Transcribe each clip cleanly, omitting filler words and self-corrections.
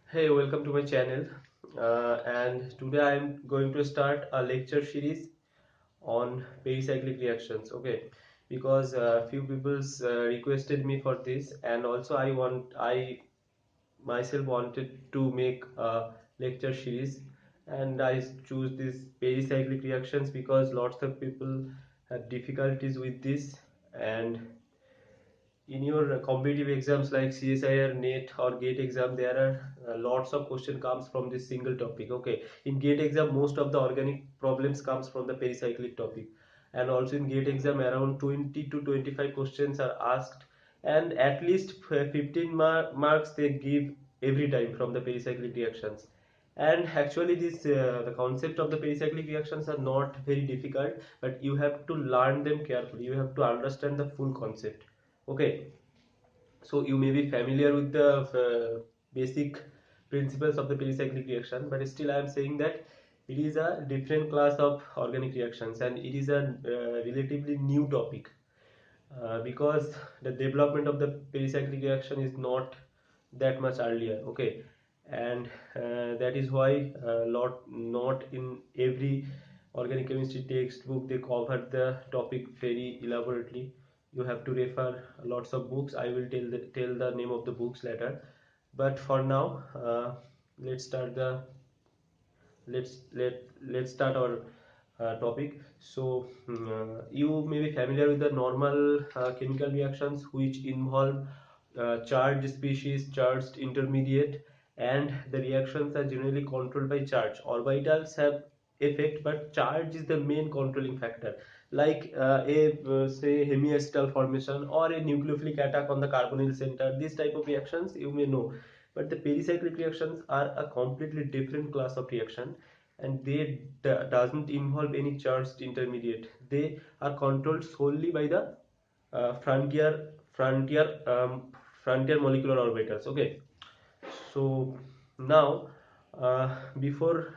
Hey, welcome to my channel. And today I'm going to start a lecture series on pericyclic reactions. Okay, because few people requested me for this, and also I myself wanted to make a lecture series, and I choose this pericyclic reactions because lots of people have difficulties with this. And in your competitive exams like CSIR, NET or GATE exam, there are lots of question comes from this single topic. Okay, in GATE exam, most of the organic problems comes from the pericyclic topic, and also in GATE exam, around 20 to 25 questions are asked, and at least 15 marks they give every time from the pericyclic reactions. And actually, this the concept of the pericyclic reactions are not very difficult, but you have to learn them carefully. You have to understand the full concept. Okay, so you may be familiar with the basic principles of the pericyclic reaction, but still I am saying that it is a different class of organic reactions, and it is a relatively new topic because the development of the pericyclic reaction is not that much earlier. Okay, and that is why lot not in every organic chemistry textbook they cover the topic very elaborately. You have to refer lots of books. I will tell the name of the books later, but for now let's start the let's start our topic. So you may be familiar with the normal chemical reactions which involve charged species, charged intermediate, and the reactions are generally controlled by charge. Orbitals have effect, but charge is the main controlling factor, like say hemiacetal formation or a nucleophilic attack on the carbonyl center. These type of reactions you may know, but the pericyclic reactions are a completely different class of reaction, and they doesn't involve any charged intermediate. They are controlled solely by the frontier frontier molecular orbitals. Okay, so now before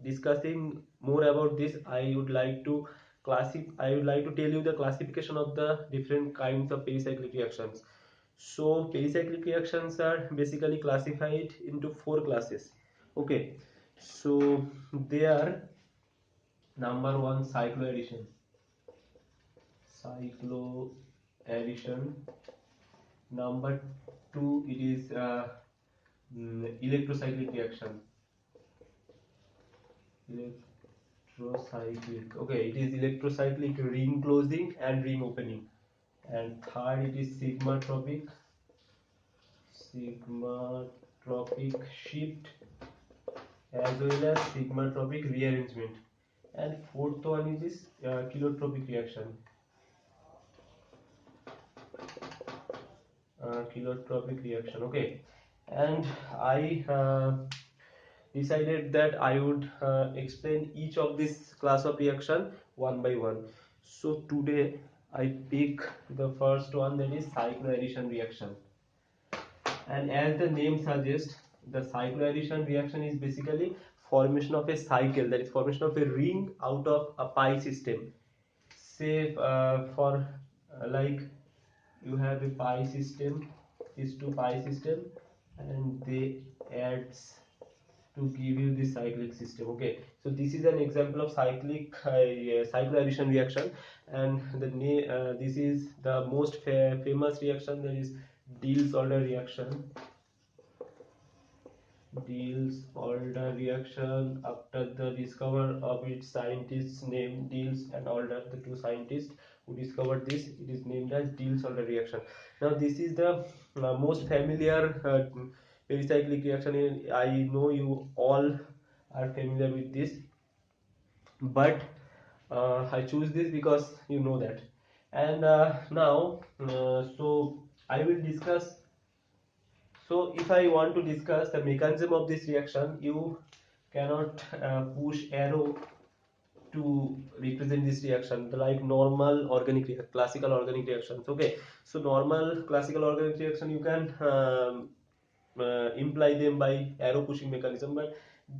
discussing more about this, I would like to tell you the classification of the different kinds of pericyclic reactions. So pericyclic reactions are basically classified into four classes. Okay, so they are: number one, cycloaddition. Cycloaddition. Number two, it is electrocyclic reaction. Electrocyclic. Okay, it is electrocyclic ring closing and ring opening. And third, it is sigmatropic shift, as well as sigmatropic rearrangement. And fourth one is this kilotropic reaction. Kilotropic reaction. Okay, and I decided that I would explain each of this class of reaction one by one. So today I pick the first one, that is cycloaddition reaction. And as the name suggests, the cycloaddition reaction is basically formation of a cycle, that is formation of a ring out of a pi system. Say for like you have a pi system, these two pi system, and they adds to give you this cyclic system. Okay, so this is an example of cycloaddition reaction, and this is the most famous reaction, that is Diels-Alder reaction. Diels-Alder reaction, after the discovery of its scientists named Diels and Alder, the two scientists who discovered this, it is named as Diels-Alder reaction. Now this is the most familiar pericyclic reaction. I know you all are familiar with this, but I choose this because you know that. And now so I will discuss. So if I want to discuss the mechanism of this reaction, you cannot push arrow to represent this reaction like normal classical organic reactions. Okay, so normal classical organic reaction you can imply them by arrow pushing mechanism, but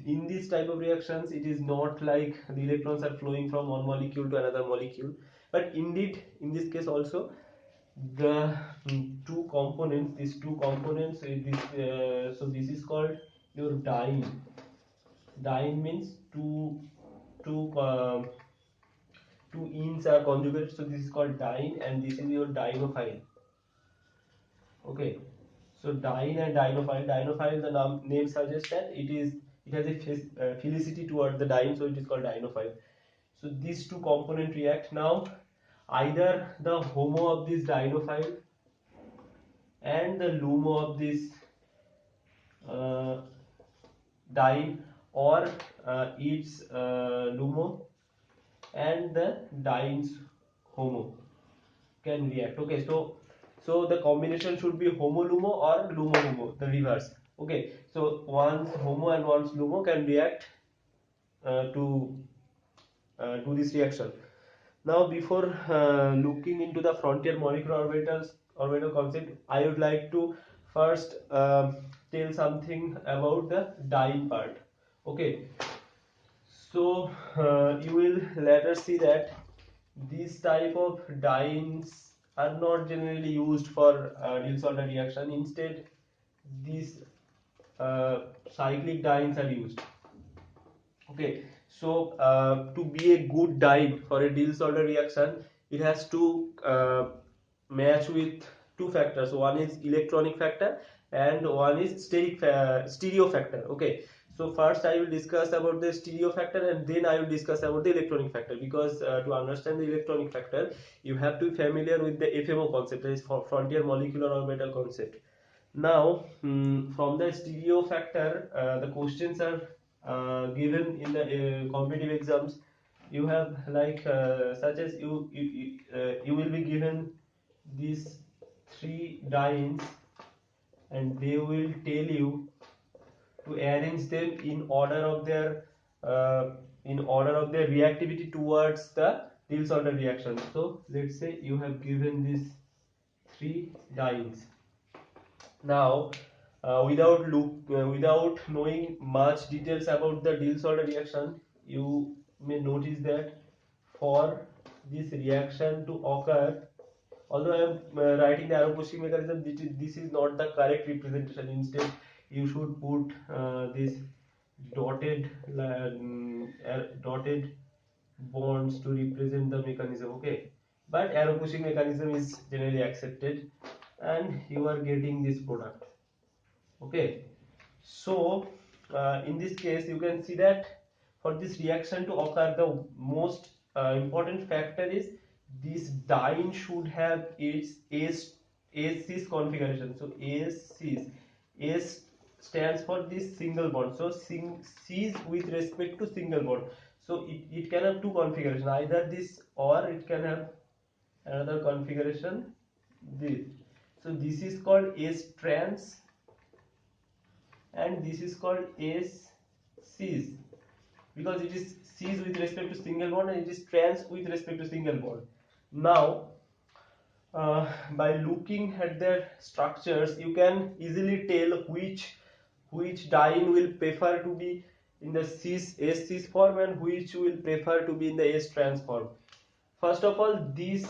in this type of reactions it is not like the electrons are flowing from one molecule to another molecule, but indeed in this case also the two components, these two components, so this is called your diene. Diene means two two enes are conjugated, so this is called diene, and this is your dienophile. Okay, so diene and dienophile. Dienophile, the name suggests that it has a philicity toward the diene, so it is called dienophile. So these two components react. Now either the HOMO of this dienophile and the LUMO of this uh, diene, or its LUMO and the diene's HOMO can react. Okay, so the combination should be HOMO LUMO or LUMO HOMO, the reverse. Okay, so one's HOMO and one's LUMO can react to do this reaction. Now, before looking into the frontier molecular orbital concept, I would like to first tell something about the diene part. Okay, so you will later see that these type of dienes are not generally used for Diels-Alder reaction. Instead, these cyclic dienes are used. Okay, so to be a good diene for a Diels-Alder reaction, it has to match with two factors. One is electronic factor and one is stereo factor. Okay, so first I will discuss about the stereo factor, and then I will discuss about the electronic factor, because to understand the electronic factor, you have to be familiar with the FMO concept, that is for frontier molecular orbital concept. Now, from the stereo factor, the questions are given in the competitive exams. You have like such as you will be given these three dienes, and they will tell you to arrange them in order of their reactivity towards the Diels-Alder reaction. So let's say you have given these three dienes. Now, without knowing much details about the Diels-Alder reaction, you may notice that for this reaction to occur, although I am writing the arrow pushing mechanism, this is not the correct representation. Instead, you should put this dotted bonds to represent the mechanism. Okay, but arrow pushing mechanism is generally accepted, and you are getting this product. Okay, so in this case you can see that for this reaction to occur, the most important factor is this diene should have its S-cis configuration. So S-cis, S stands for this single bond, so cis with respect to single bond. So it can have two configurations, either this or it can have another configuration, this. So this is called S trans, and this is called S-cis, because it is cis with respect to single bond and it is trans with respect to single bond. Now, by looking at their structures, you can easily tell which diene will prefer to be in the S-cis form and which will prefer to be in the S-trans form. First of all, this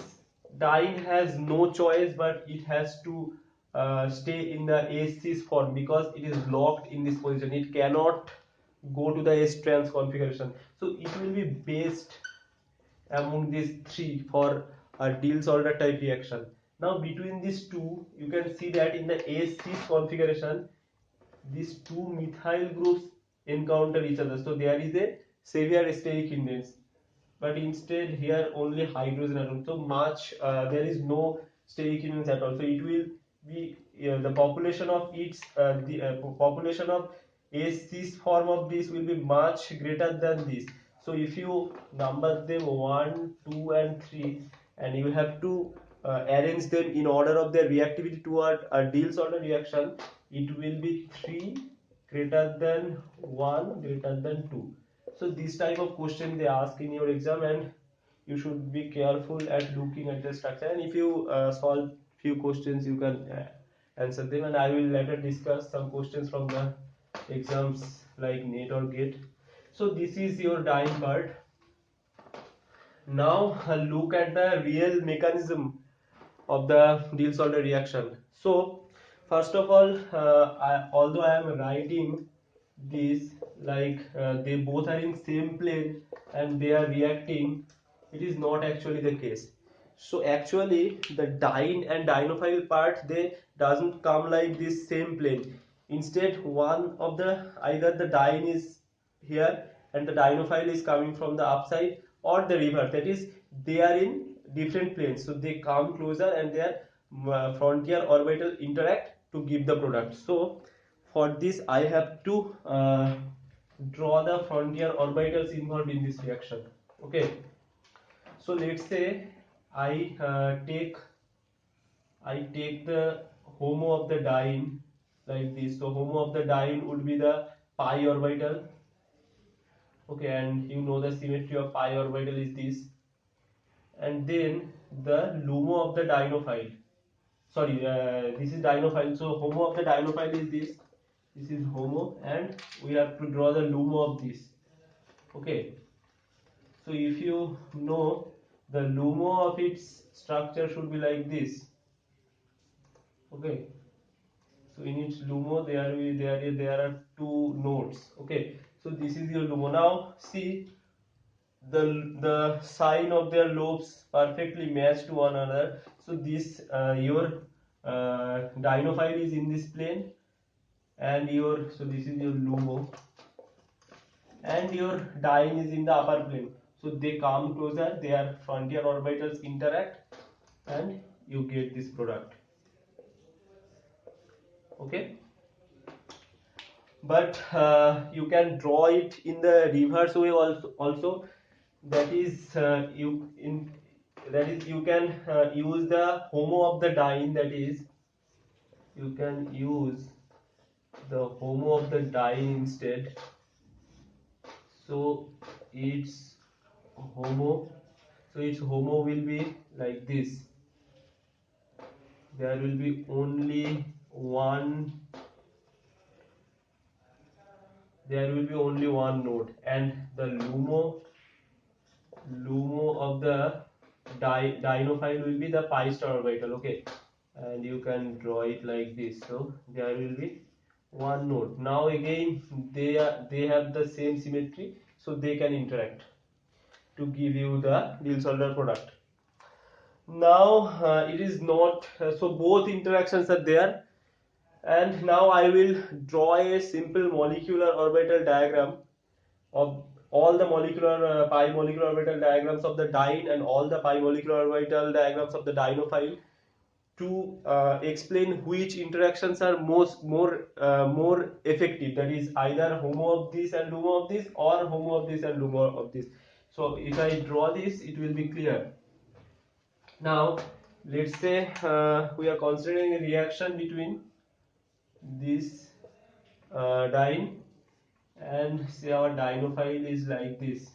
diene has no choice, but it has to stay in the S-cis form because it is locked in this position. It cannot go to the S-trans configuration. So it will be best among these three for a Diels-Alder type reaction. Now between these two, you can see that in the S-cis configuration, these two methyl groups encounter each other. So there is a severe steric hindrance, but instead here only hydrogen atom. So much there is no steric hindrance at all. So it will be the population of population of S-cis form of this will be much greater than this. So if you number them 1, 2 and 3, and you have to arrange them in order of their reactivity toward a Diels-Alder reaction, it will be 3 greater than 1 greater than 2. So this type of question they ask in your exam, and you should be careful at looking at the structure, and if you solve few questions you can answer them, and I will later discuss some questions from the exams like NET or GATE. So this is your diene part. Now look at the real mechanism of the Diels-Alder reaction. So first of all, although I am writing this, like they both are in same plane and they are reacting, it is not actually the case. So actually the diene and dienophile part, they doesn't come like this same plane. Instead, one of the, either the diene is here and the dienophile is coming from the upside, or the reverse, that is they are in different planes, so they come closer and their frontier orbital interact to give the product. So for this I have to draw the frontier orbitals involved in this reaction. Okay, so let's say I take the HOMO of the diene like this. So HOMO of the diene would be the pi orbital. Okay, and you know the symmetry of pi orbital is this. And then the LUMO of the dienophile. Sorry, this is dienophile. So HOMO of the dienophile is this. This is HOMO, and we have to draw the LUMO of this. Okay. So if you know, the LUMO of its structure should be like this. Okay. So in its LUMO there are two nodes. Okay. So this is your LUMO. Now see, the sign of their lobes perfectly match to one another. So this your dienophile is in this plane, and your, so this is your LUMO, and your diene is in the upper plane. So they come closer, their frontier orbitals interact, and you get this product. Okay, but you can draw it in the reverse way also. That is you can use the HOMO of the diene, that is you can use the HOMO of the diene instead. So its HOMO, so its HOMO will be like this. There will be only one, node, and the LUMO of the dienophile will be the pi star orbital. Okay, and you can draw it like this. So there will be one node. Now again they have the same symmetry, so they can interact to give you the Diels-Alder product. Now it is not so both interactions are there, and now I will draw a simple molecular orbital diagram of all the molecular pi molecular orbital diagrams of the diene and all the pi molecular orbital diagrams of the dienophile, to explain which interactions are more effective, that is either HOMO of this and LUMO of this, or HOMO of this and LUMO of this. So if I draw this, it will be clear. Now let's say we are considering a reaction between this diene, and say our dienophile is like this.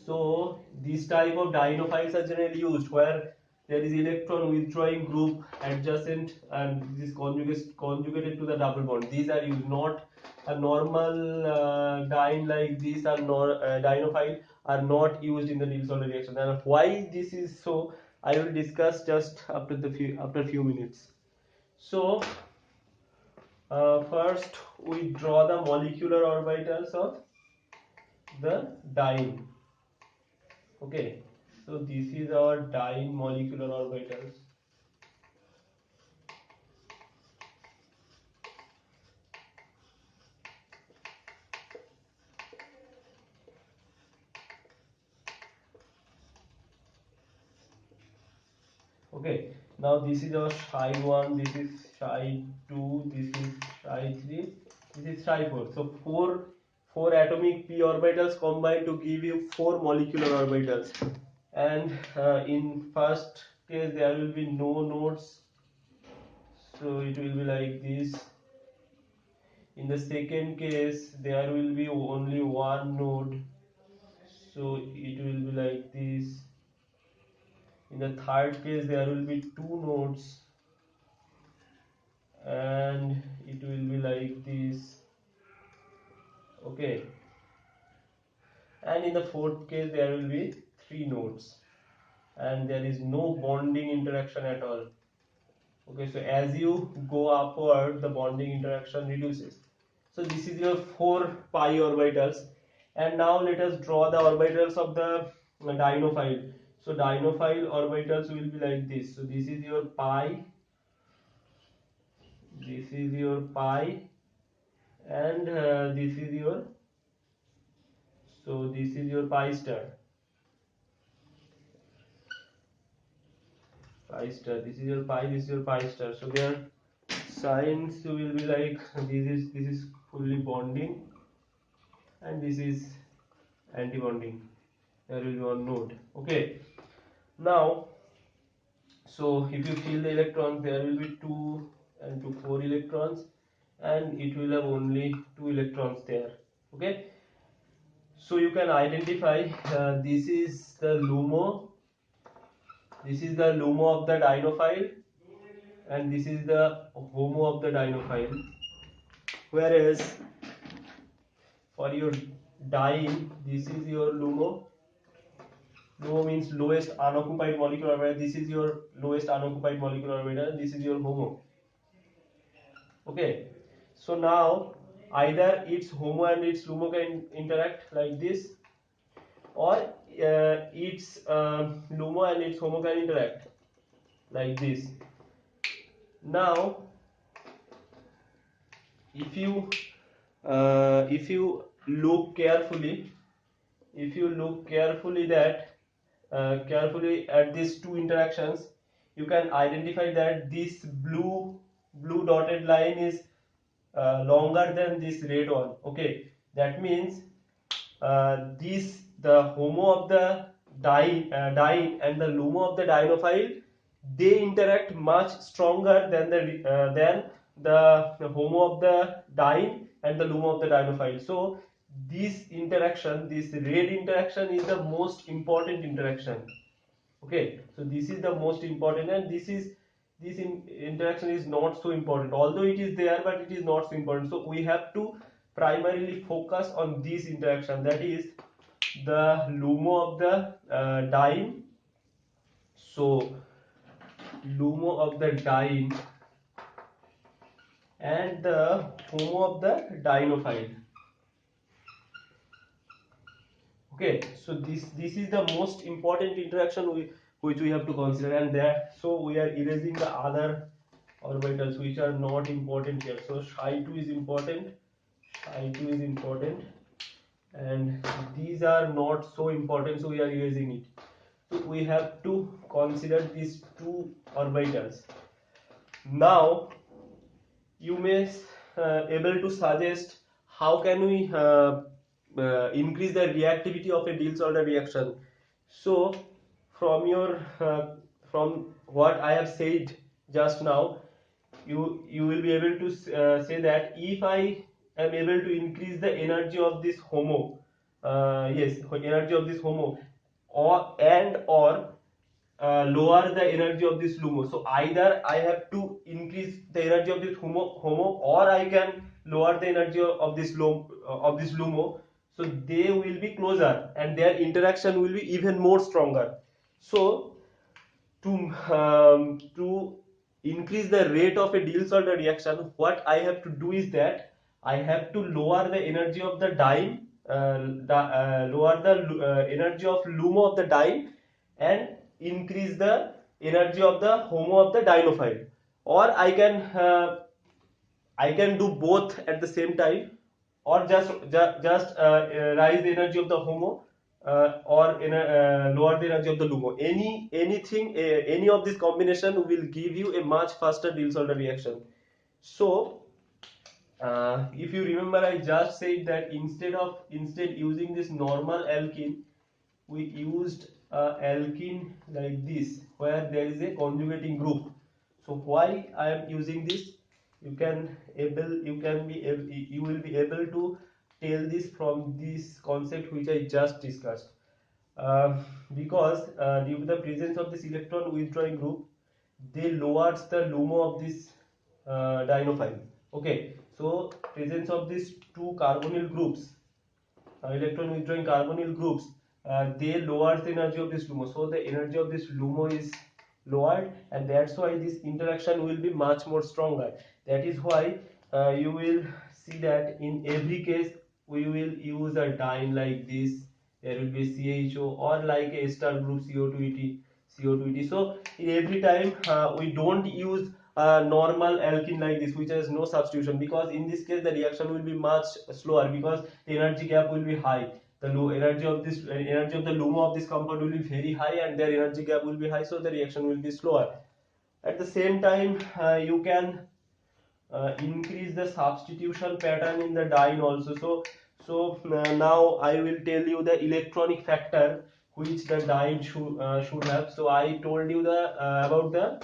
So this type of dienophiles are generally used where there is electron withdrawing group adjacent, and this is conjugated to the double bond. These are used, not a normal diene like this, are dienophile are not used in the Diels-Alder reaction. And why this is so, I will discuss just after few minutes. So first we draw the molecular orbitals of the diene. Okay, so this is our diene molecular orbitals. Okay, now this is our psi 1, this is psi 2, this is psi 3, this is psi 4. So four atomic p orbitals combine to give you 4 molecular orbitals. And in first case there will be no nodes, so it will be like this. In the second case there will be only one node, so it will be like this. In the third case there will be two nodes, and it will be like this. Okay, and in the fourth case there will be three nodes, and there is no bonding interaction at all. Okay, so as you go upward the bonding interaction reduces. So this is your 4 pi orbitals. And now let us draw the orbitals of the dienophile. So dienophile orbitals will be like this. So this is your pi, this is your pi, and this is your, so this is your pi star. Pi star. This is your pi. This is your pi star. So their signs will be like this is fully bonding, and this is anti-bonding. There will be one node. Okay. Now, so if you fill the electrons, there will be 2 and 2 4 electrons, and it will have only 2 electrons there. Okay. So you can identify this is the LUMO. This is the LUMO of the dienophile, and this is the HOMO of the dienophile. Whereas for your diene, this is your LUMO. LUMO means lowest unoccupied molecular orbital. This is your lowest unoccupied molecular orbital, and this is your HOMO. Okay. So now either its HOMO and its LUMO can interact like this, or its LUMO and its HOMO can interact like this. Now if you look carefully, that carefully at these two interactions, you can identify that this blue dotted line is longer than this red one. Okay, that means the HOMO of the diene and the LUMO of the dienophile, they interact much stronger than the HOMO of the diene and the LUMO of the dienophile. So this interaction, this red interaction, is the most important interaction. Okay, so this is the most important, and this interaction is not so important, although it is there, but it is not so important. So we have to primarily focus on this interaction, that is the LUMO of the diene. So LUMO of the diene and the HOMO of the dienophile. Okay, so this is the most important interaction which we have to consider, and that, so we are erasing the other orbitals which are not important here. So psi2 is important, psi2 is important, and these are not so important, so we are erasing it. So we have to consider these two orbitals. Now you may able to suggest how can we increase the reactivity of a Diels-Alder reaction. So from your from what I have said just now, you will be able to say that if I am able to increase the energy of this HOMO, energy of this HOMO, or lower the energy of this LUMO. So either I have to increase the energy of this HOMO, or I can lower the energy of this LUMO. So they will be closer, and their interaction will be even more stronger. So to increase the rate of a Diels-Alder reaction, what I have to do is that I have to lower the energy of the diene, lower the energy of LUMO of the diene, and increase the energy of the HOMO of the dienophile. Or I can do both at the same time, or just rise the energy of the HOMO, or lower the energy of the LUMO. Any of this combination will give you a much faster Diels-Alder reaction. So if you remember, I just said that instead using this normal alkene, we used alkene like this, where there is a conjugating group. So why I am using this, you will be able to tell this from this concept which I just discussed. Because due to the presence of this electron withdrawing group, they lowers the LUMO of this dienophile. Okay, so presence of these two carbonyl groups, electron withdrawing carbonyl groups, they lower the energy of this LUMO. So the energy of this LUMO is lowered, and that's why this interaction will be much more stronger. That is why you will see that in every case we will use a diene like this. There will be CHO or like a ester group CO2ET. So in every time we don't use a normal alkene like this which has no substitution, because in this case the reaction will be much slower because the energy gap will be high. The low energy of this energy of the LUMO of this compound will be very high and their energy gap will be high, so the reaction will be slower. At the same time you can increase the substitution pattern in the diene also. So now I will tell you the electronic factor which the diene should have. So I told you the about the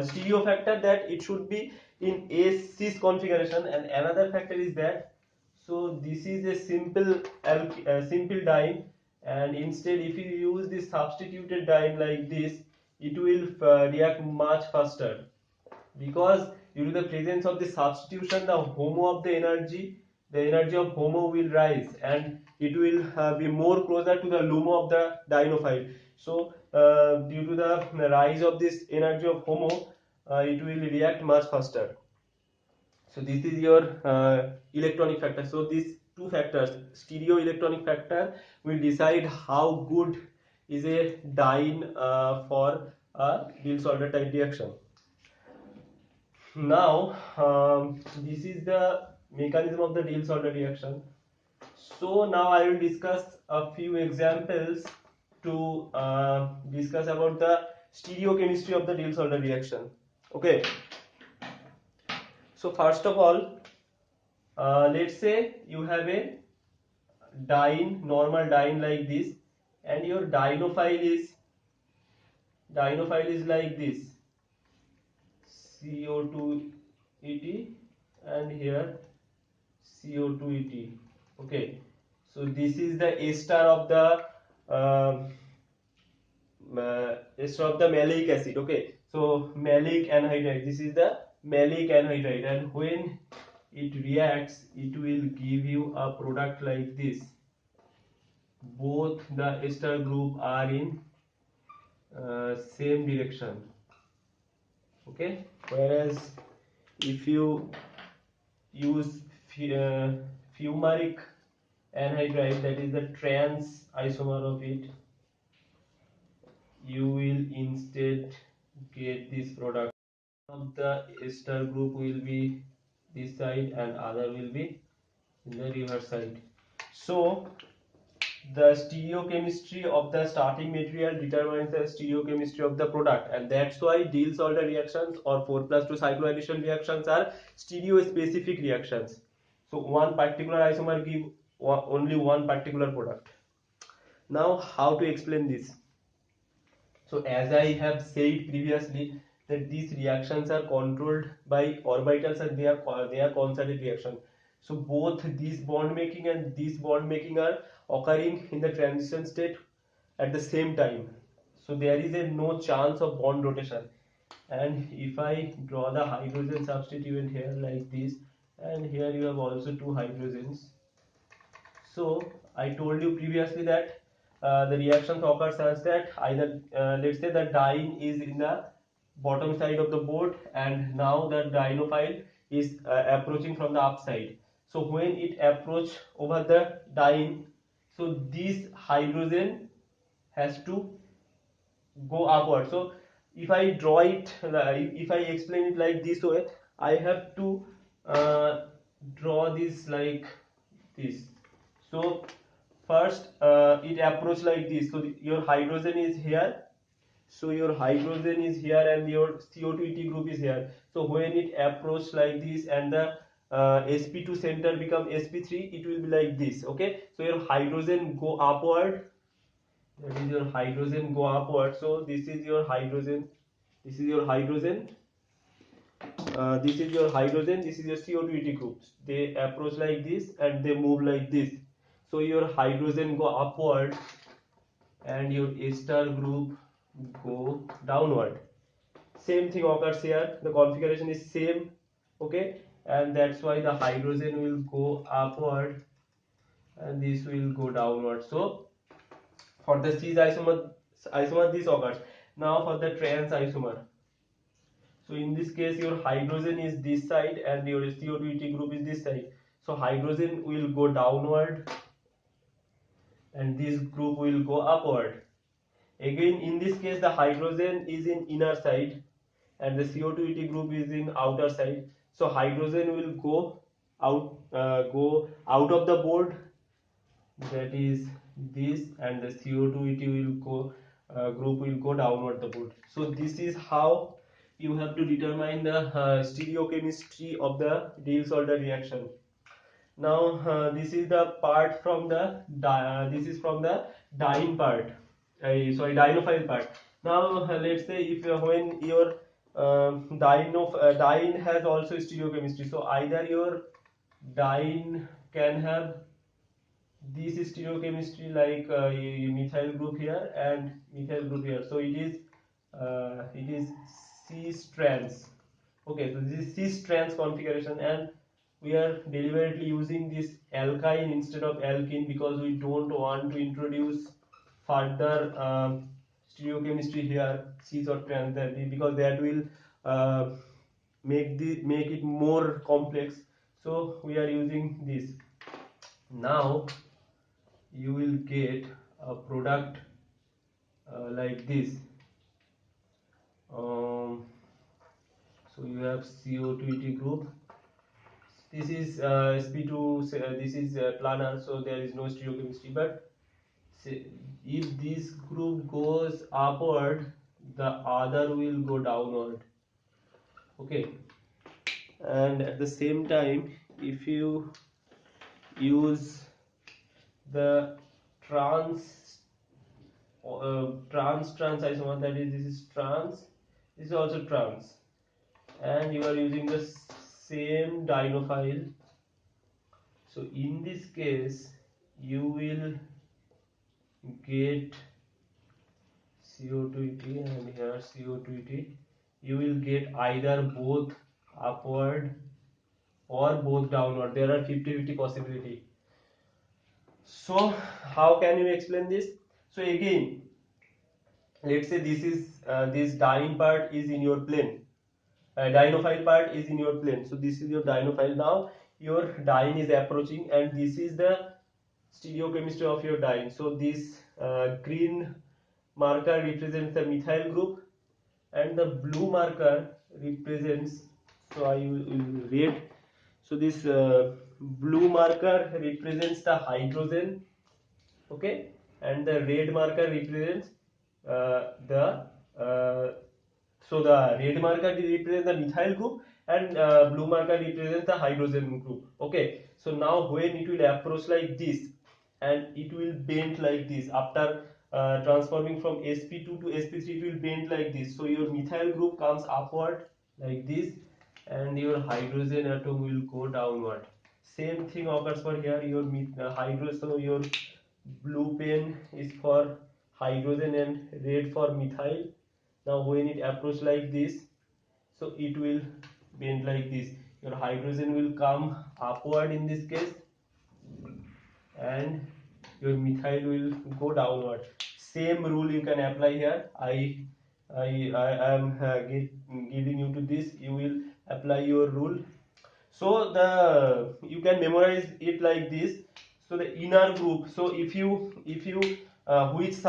stereo factor, that it should be in A-cis configuration, and another factor is that, so this is a simple diene, and instead if you use this substituted diene like this, it will react much faster, because due to the presence of the substitution, the HOMO of the energy of HOMO will rise, and it will be more closer to the LUMO of the dienophile. So due to the rise of this energy of HOMO, it will react much faster. So this is your electronic factor. So these two factors, stereo electronic factor, will decide how good is a diene for a Diels-Alder type reaction. Now this is the mechanism of the Diels-Alder reaction. So now I will discuss a few examples to discuss about the stereochemistry of the Diels-Alder reaction. Okay. So first of all, let's say you have a diene, normal diene like this, and your dienophile is like this, CO2ET, and here CO2ET. Okay, so this is the ester of the malic acid. Okay, so malic anhydride, this is the malic anhydride, and when it reacts, it will give you a product like this. Both the ester group are in same direction. Okay, whereas if you use fumaric anhydride, that is the trans isomer of it, you will instead get this product. Of the ester group will be this side and other will be in the reverse side. So the stereochemistry of the starting material determines the stereochemistry of the product, and that's why Diels-Alder reactions or 4+2 cycloaddition reactions are stereo-specific reactions. So one particular isomer give only one particular product. Now how to explain this? So as I have said previously, that these reactions are controlled by orbitals and they are concerted reaction. So both this bond making and this bond making are occurring in the transition state at the same time. So there is no chance of bond rotation. And if I draw the hydrogen substituent here like this, and here you have also two hydrogens. So I told you previously that the reactions occur such that either let's say the diene is in the bottom side of the board, and now the dienophile is approaching from the upside. So when it approach over the diene, so this hydrogen has to go upward. So if I draw it, if I explain it like this way, I have to draw this like this. So first it approach like this. So your hydrogen is here. So your hydrogen is here and your CO2ET group is here. So when it approach like this and the sp2 center become sp3, it will be like this. Okay, so your hydrogen go upward, that is your hydrogen go upward. So this is your hydrogen, this is your hydrogen, this is your hydrogen, this is your CO2ET groups. They approach like this and they move like this. So your hydrogen go upward and your ester group go downward. Same thing occurs here, the configuration is same. Okay, and that's why the hydrogen will go upward and this will go downward. So for the cis isomer this occurs. Now for the trans isomer, so in this case your hydrogen is this side and your CO2ET group is this side. So hydrogen will go downward and this group will go upward. Again, in this case, the hydrogen is in inner side and the CO2 group is in outer side. So hydrogen will go out of the board, that is this, and the CO2 will go group will go downward the board. So this is how you have to determine the stereochemistry of the Diels-Alder reaction. Now this is the part from the this is from the diene part, sorry, dienophile part. Now let's say if when your diene has also stereochemistry, so either your diene can have this stereochemistry like methyl group here and methyl group here, so it is C strands. Okay, so this is C strands configuration, and we are deliberately using this alkyne instead of alkene because we don't want to introduce further stereochemistry here, cis or trans, because that will make it more complex. So we are using this. Now you will get a product like this. So you have CO2 group. This is sp2, this is planar, so there is no stereochemistry. But if this group goes upward, the other will go downward. Okay, and at the same time, if you use the trans isomer, that is, this is trans, this is also trans, and you are using the same dienophile. So in this case you will get CO2 and here CO2, you will get either both upward or both downward. There are 50-50 possibility. So how can you explain this? So again, let's say this is this diene part is in your plane, dienophile part is in your plane. So this is your dienophile. Now your diene is approaching and this is the stereochemistry of your diene. So this green marker represents the methyl group and the blue marker represents, so I will read. So this blue marker represents the hydrogen, okay, and the red marker represents the so the red marker represents the methyl group and blue marker represents the hydrogen group. Okay, so now when it will approach like this and it will bend like this after transforming from sp2 to sp3, it will bend like this. So your methyl group comes upward like this and your hydrogen atom will go downward. Same thing occurs for here. Your hydrogen, so your blue pen is for hydrogen and red for methyl. Now when it approach like this, so it will bend like this. Your hydrogen will come upward in this case and your methyl will go downward. Same rule you can apply here. I am giving you to this. You will apply your rule. So the you can memorize it like this. So the inner group, so if you which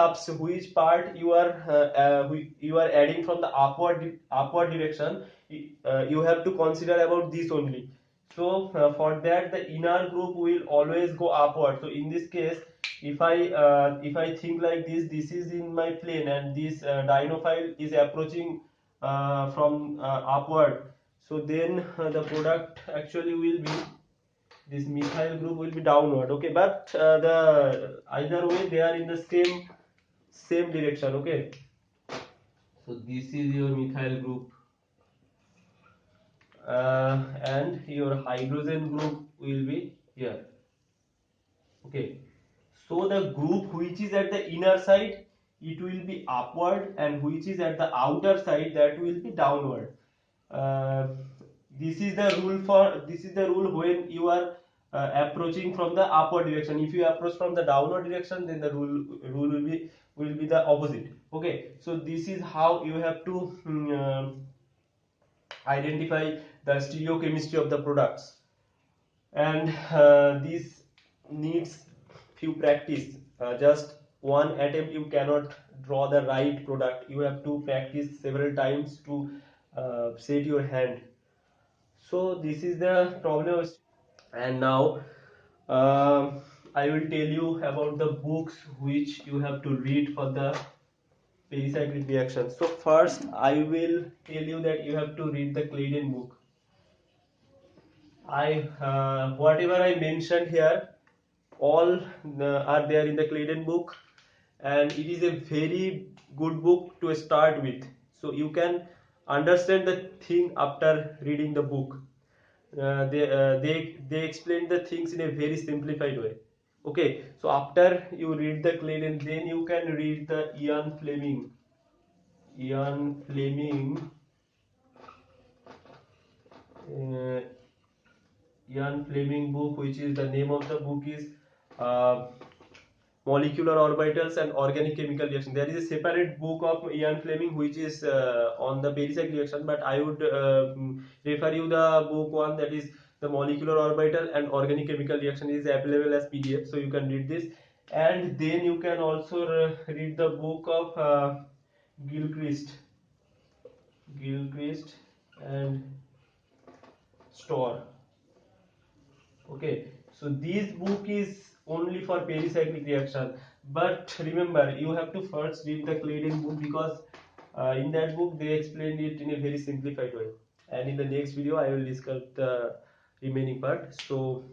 part you are adding from the upward direction, you have to consider about this only. So for that the inner group will always go upward. So in this case, if I think like this is in my plane and this dienophile is approaching from upward, so then the product actually will be, this methyl group will be downward. Okay, but the either way they are in the same direction. Okay, so this is your methyl group and your hydrogen group will be here. Okay, so the group which is at the inner side, it will be upward, and which is at the outer side, that will be downward. uh, this is the rule when you are approaching from the upward direction. If you approach from the downward direction, then the rule will be the opposite. Okay, so this is how you have to identify the stereochemistry of the products. and this needs few practice. Just one attempt you cannot draw the right product. You have to practice several times to set your hand. So this is the problem. And now I will tell you about the books which you have to read for the pericyclic reaction. So first I will tell you that you have to read the Claydon book. Whatever I mentioned here, all are there in the Claydon book, and it is a very good book to start with. So you can understand the thing after reading the book. They explain the things in a very simplified way. Okay, so after you read the Claydon, then you can read the Ian Fleming, uh, Ian Fleming book, which is the name of the book is uh, Molecular Orbitals and Organic Chemical Reaction. There is a separate book of Ian Fleming which is on the pericyclic reaction, but I would refer you the book one, that is the Molecular Orbital and Organic Chemical Reaction, is available as PDF, so you can read this. And then you can also read the book of Gilchrist, Gilchrist and Storr. Okay, so this book is only for pericyclic reaction, but remember you have to first read the Claydon book, because in that book they explained it in a very simplified way, and in the next video I will discuss the remaining part. So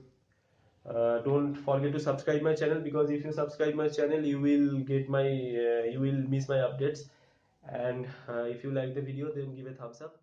don't forget to subscribe my channel, because if you subscribe my channel you will get my you will miss my updates. And if you like the video, then give a thumbs up.